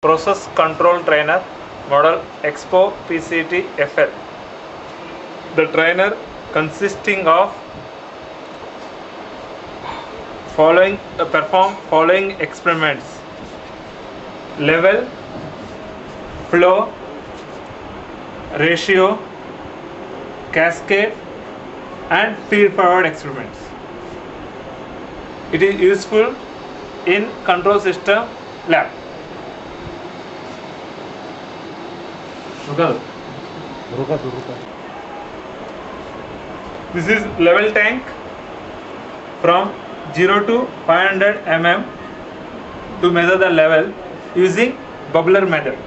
Process Control Trainer Model Expo PCT FL. The trainer consisting of perform following experiments: level, flow, ratio, cascade, and feed-forward experiments. It is useful in control system lab. This is level tank from 0 to 500 mm to measure the level using bubbler method.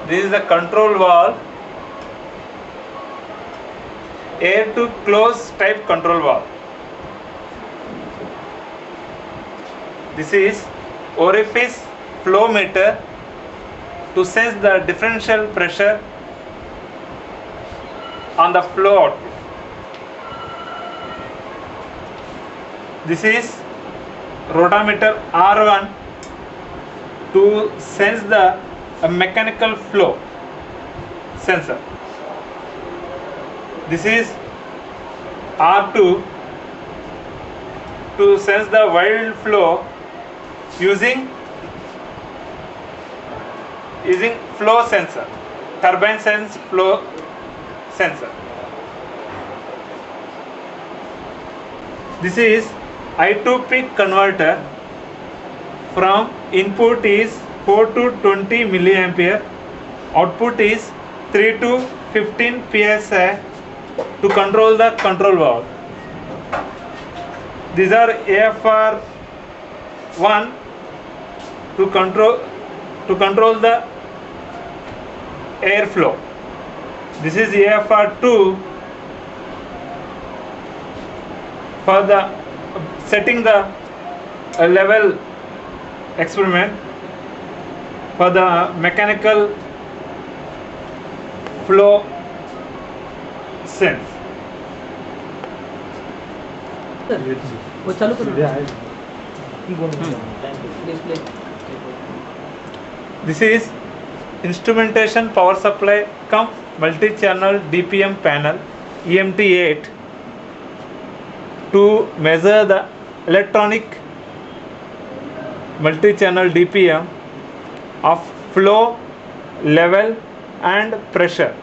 This is the control valve, air to close type control valve. This is orifice flow meter to sense the differential pressure on the flow output. This is rotameter R1 to sense the mechanical flow sensor. This is R2 to sense the wild flow using flow sensor, turbine sense flow sensor. This is I to peak converter. From input is 4 to 20 milliampere, output is 3 to 15 psi to control the control valve. These are AFR 1 to control the airflow. This is AFR 2 for the setting the level experiment for the mechanical flow sense. वो चालू करो display. This is instrumentation power supply cum multi-channel DPM panel EMT8 to measure the electronic multi-channel DPM of flow, level and pressure.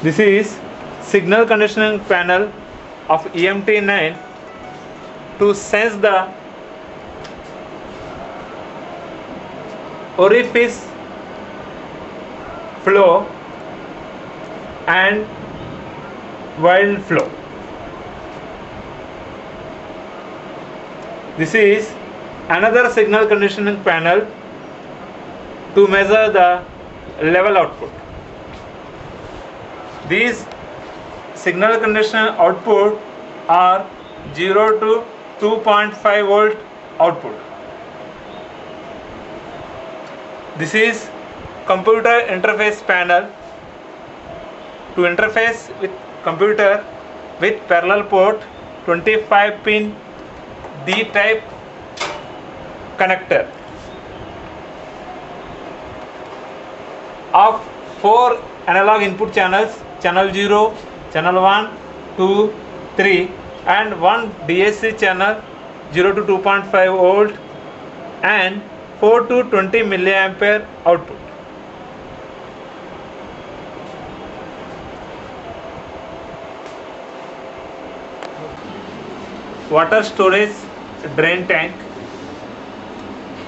This is signal conditioning panel of EMT9 to sense the orifice flow and wild flow. This is another signal conditioning panel to measure the level output. These signal conditioning output are 0 to 2.5 volt output. This is computer interface panel to interface with computer with parallel port 25 pin D type connector of 4 analog input channels: channel 0, channel 1, 2, 3 and 1 DAC channel 0 to 2.5 volt and 4 to 20 milliampere output. Water storage drain tank,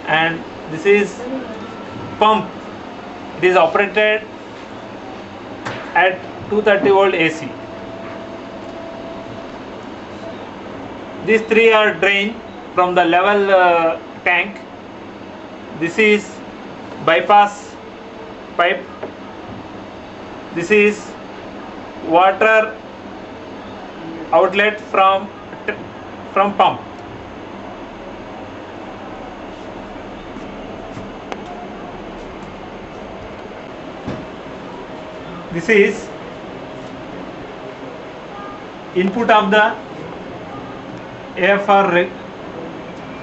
and this is pump. It is operated at 230 volt AC. These three are drain from the level tank. This is bypass pipe. This is water outlet from pump. This is input of the AFR rig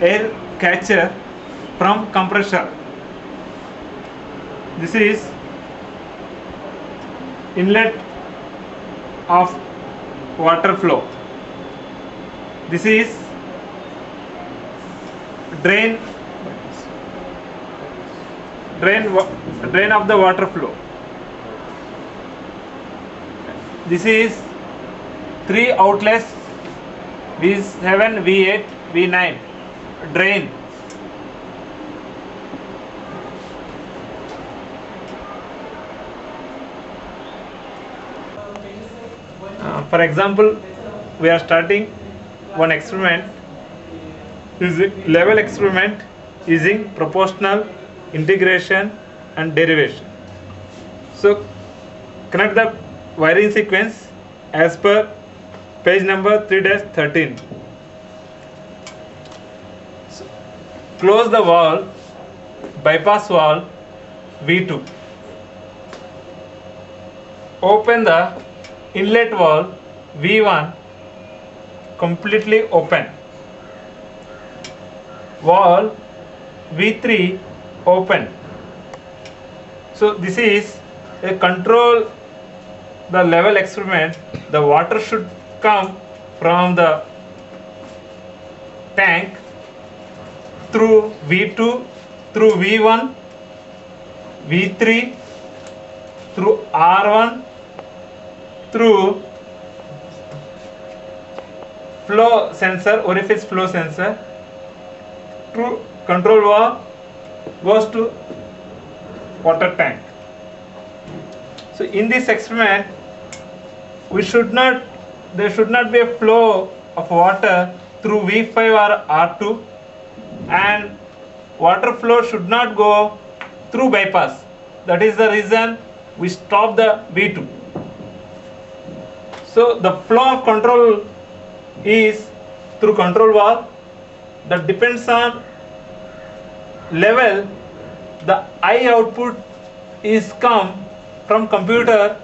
air catcher from compressor. This is inlet of water flow. This is drain of the water flow. This is three outlets V7, V8, V9 drain. For example, we are starting one experiment. This is a level experiment using proportional, integration and derivation. So connect the wiring sequence as per page number 3-13. So, close the valve, bypass valve V2. Open the inlet valve V1, completely open. Valve V3 open. So this is a control the level experiment. The water should come from the tank through V2, through V1, V3, through R1, through flow sensor, orifice flow sensor, through control valve goes to water tank. So in this experiment, there should not be a flow of water through V5 or R2, and water flow should not go through bypass. That is the reason we stop the V2. So the flow of control is through control valve. That depends on level. The I output is come from computer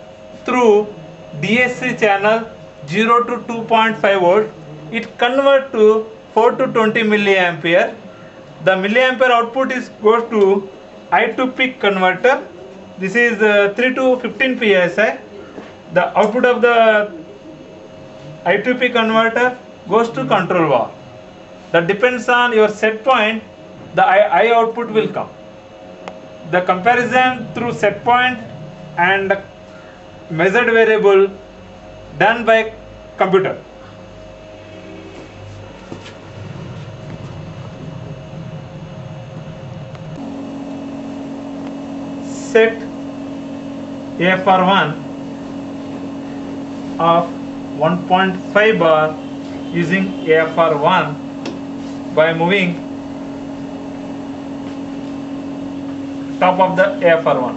through DAC channel 0 to 2.5 volt. It convert to 4 to 20 milliampere. The milliampere output is goes to I to peak converter. This is 3 to 15 psi. The output of the I to peak converter goes to control valve. That depends on your set point. The I output will come. The comparison through set point and measured variable done by computer. Set AFR1 of 1.5 bar using AFR1 by moving top of the AFR1.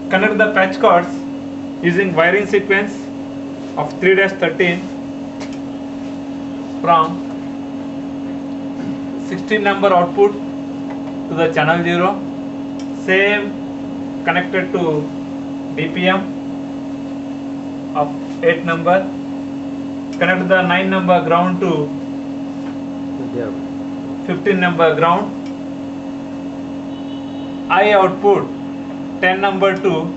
Connect the patch cords using wiring sequence of 3-13 from 16 number output to the channel 0. Same connected to DPM of 8 number. Connect the 9 number ground to 15 number ground. I output 10 number to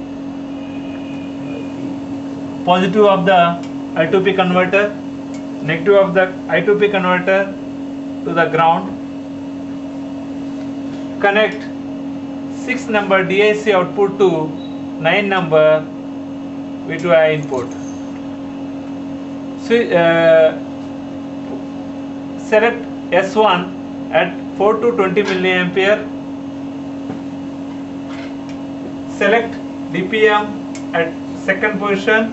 positive of the I2P converter, negative of the I2P converter to the ground. Connect 6 number DAC output to 9 number V2I input. So, select S1 at 4 to 20 milliampere. Select DPM at second position.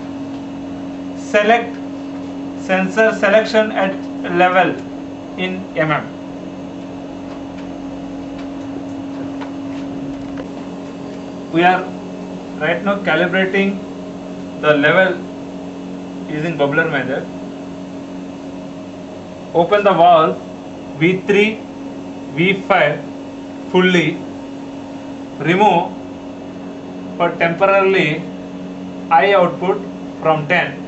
Select sensor selection at level in mm. We are right now calibrating the level using bubbler method. Open the valve V3, V5 fully. Remove for temporarily I output from 10.